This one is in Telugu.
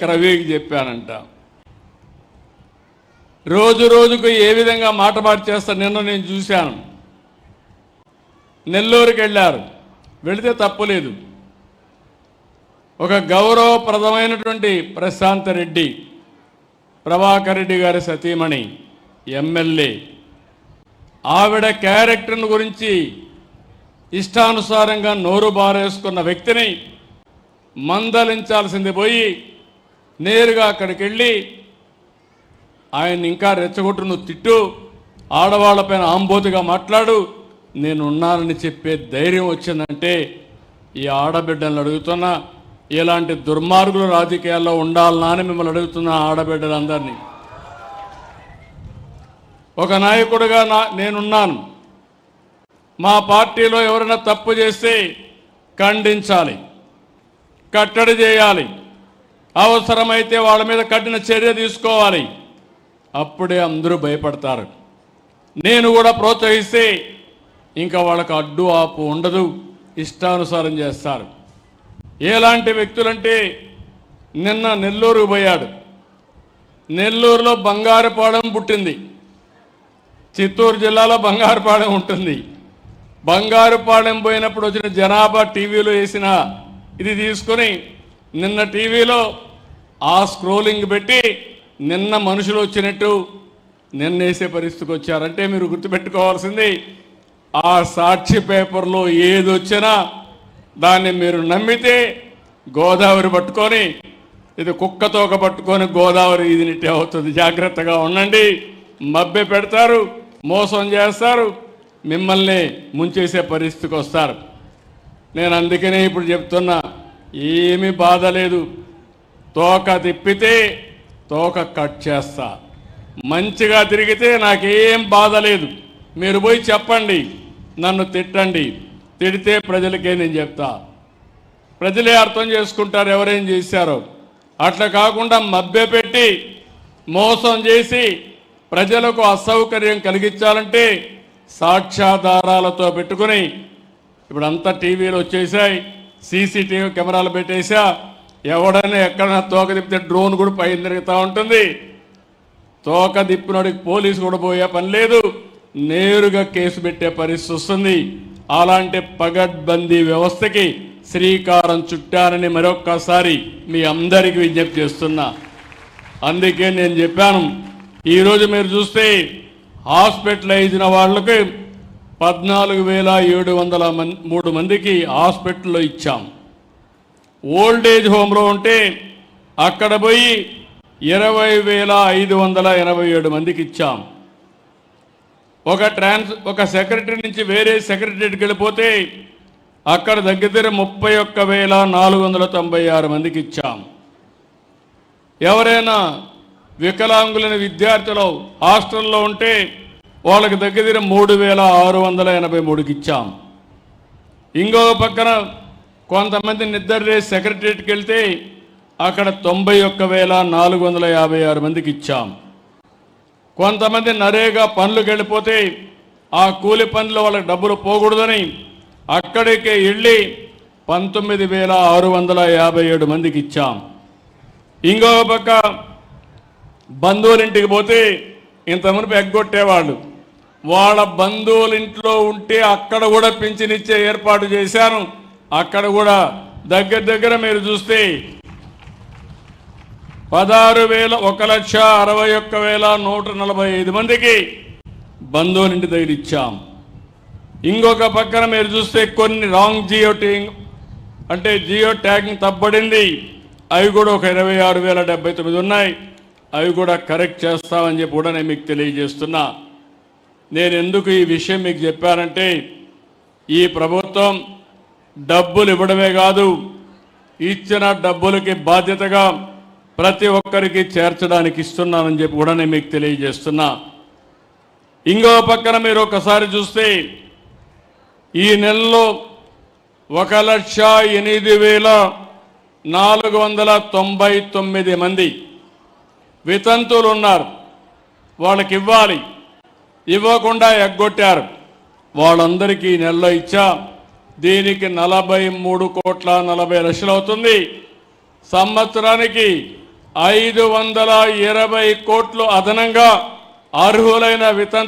వివేక్ రవికి చెప్పానంట. రోజు రోజుకు ఏ విధంగా మాట మార్చేస్తా నిన్న నేను చూశాను. నెల్లూరుకి వెళ్ళారు, వెళితే తప్పులేదు. ఒక గౌరవప్రదమైనటువంటి ప్రశాంత్ రెడ్డి, ప్రభాకర్ రెడ్డి గారి సతీమణి, ఎమ్మెల్యే, ఆవిడ క్యారెక్టర్ను గురించి ఇష్టానుసారంగా నోరు బారేసుకున్న వ్యక్తిని మందలించాల్సింది పోయి నేరుగా అక్కడికి వెళ్ళి ఆయన ఇంకా రెచ్చగొట్టు, నువ్వు తిట్టు, ఆడవాళ్లపైన ఆంబోతుగా మాట్లాడు, నేనున్నానని చెప్పే ధైర్యం వచ్చిందంటే ఈ ఆడబిడ్డలను అడుగుతున్నా, ఇలాంటి దుర్మార్గులు రాజకీయాల్లో ఉండాలనా అని మిమ్మల్ని అడుగుతున్నా. ఆడబిడ్డలందరినీ ఒక నాయకుడిగా నేనున్నాను. మా పార్టీలో ఎవరైనా తప్పు చేస్తే ఖండించాలి, కట్టడి చేయాలి, అవసరమైతే వాళ్ళ మీద కఠిన చర్య తీసుకోవాలి. అప్పుడే అందరూ భయపడతారు. నేను కూడా ప్రోత్సహిస్తే ఇంకా వాళ్ళకు అడ్డు ఆపు ఉండదు, ఇష్టానుసారం చేస్తారు. ఎలాంటి వ్యక్తులంటే నిన్న నెల్లూరు పోయాడు. నెల్లూరులో బంగారుపాలెం పుట్టింది, చిత్తూరు జిల్లాలో బంగారుపాలెం ఉంటుంది. బంగారుపాలెం పోయినప్పుడు వచ్చిన జనాభా టీవీలో వేసిన ఇది తీసుకొని నిన్న టీవీలో ఆ స్క్రోలింగ్ పెట్టి నిన్న మనుషులు వచ్చినట్టు నిన్న వేసే పరిస్థితికి వచ్చారంటే మీరు గుర్తుపెట్టుకోవాల్సింది, ఆ సాక్షి పేపర్లో ఏది వచ్చినా దాన్ని మీరు నమ్మితే గోదావరి పట్టుకొని ఇది కుక్కతోక పట్టుకొని గోదావరి ఇదినిట్టే అవుతుంది. జాగ్రత్తగా ఉండండి. మభ్య పెడతారు, మోసం చేస్తారు, మిమ్మల్ని ముంచేసే పరిస్థితికి వస్తారు. నేను అందుకనే ఇప్పుడు చెప్తున్నా, ఏమీ బాధ లేదు. తోక తిప్పితే తోక కట్ చేస్తా, మంచిగా తిరిగితే నాకేం బాధ లేదు. మీరు పోయి చెప్పండి, నన్ను తిట్టండి, తిడితే ప్రజలకే నేను చెప్తా, ప్రజలే అర్థం చేసుకుంటారు ఎవరేం చేశారో. అట్లా కాకుండా మభ్యపెట్టి మోసం చేసి ప్రజలకు అసౌకర్యం కలిగించాలంటే సాక్ష్యాధారాలతో పెట్టుకుని, ఇప్పుడు అంతా టీవీలు వచ్చేసాయి, సీసీటీవీ కెమెరాలు పెట్టేసా, ఎవడైనా ఎక్కడైనా తోక తిప్పితే డ్రోన్ కూడా పైన తిరుగుతూ ఉంటుంది. తోక తిప్పినోడికి పోలీసు కూడా పోయే పని లేదు, నేరుగా కేసు పెట్టే పరిస్థితి వస్తుంది. అలాంటి పగడ్బందీ వ్యవస్థకి శ్రీకారం చుట్టారని మరొక్కసారి మీ అందరికీ విజ్ఞప్తి చేస్తున్నా. అందుకే నేను చెప్పాను, ఈరోజు మీరు చూస్తే హాస్పిటలైజ్ అయిన వాళ్ళకి 14,703 మందికి హాస్పిటల్లో ఇచ్చాం. ఓల్డేజ్ హోమ్లో ఉంటే అక్కడ పోయి 20,587 మందికి ఇచ్చాం. ఒక సెక్రటరీ నుంచి వేరే సెక్రటరీకి వెళ్ళిపోతే అక్కడ దగ్గర 31,496 మందికి ఇచ్చాం. ఎవరైనా వికలాంగులైన విద్యార్థులు హాస్టల్లో ఉంటే వాళ్ళకి దగ్గర 3,683కి ఇచ్చాం. ఇంకో పక్కన కొంతమంది నిద్ర సెక్రటరీకి వెళ్తే అక్కడ 91,456 మందికి ఇచ్చాం. కొంతమంది నరేగా పనులకు వెళ్ళిపోతే ఆ కూలి పనులు వాళ్ళకి డబ్బులు పోకూడదని అక్కడికే వెళ్ళి 19,657 మందికి ఇచ్చాం. ఇంకో పక్క బంధువులింటికి పోతే ఇంతమంది ఎగ్గొట్టేవాళ్ళు, వాళ్ళ బంధువులింట్లో ఉంటే అక్కడ కూడా పింఛనిచ్చే ఏర్పాటు చేశాను. అక్కడ కూడా దగ్గర మీరు చూస్తే 1,61,45 మందికి బంధువులింటి దగ్గర ఇచ్చాం. ఇంకొక పక్కన మీరు చూస్తే కొన్ని రాంగ్ జియో ట్యాగింగ్ తప్పబడింది, అవి కూడా ఒక 26,079 ఉన్నాయి. అవి కూడా కరెక్ట్ చేస్తామని చెప్పి కూడా నేను మీకు తెలియజేస్తున్నా. నేను ఎందుకు ఈ విషయం మీకు చెప్పానంటే, ఈ ప్రభుత్వం డబ్బులు ఇవ్వడమే కాదు, ఇచ్చిన డబ్బులకి బాధ్యతగా ప్రతి ఒక్కరికి చేర్చడానికి ఇస్తున్నానని చెప్పి కూడా నేను మీకు తెలియజేస్తున్నా. ఇంకో పక్కన మీరు ఒకసారి చూస్తే ఈ నెలలో 1,08,499 మంది వితంతువులు ఉన్నారు. వాళ్ళకి ఇవ్వాలి, ఇవ్వకుండా ఎగ్గొట్టారు. వాళ్ళందరికీ ఈ నెలలో ఇచ్చా. దీనికి 43,40,00,000 అవుతుంది. సంవత్సరానికి 520 కోట్లు అదనంగా అర్హులైన వితంతు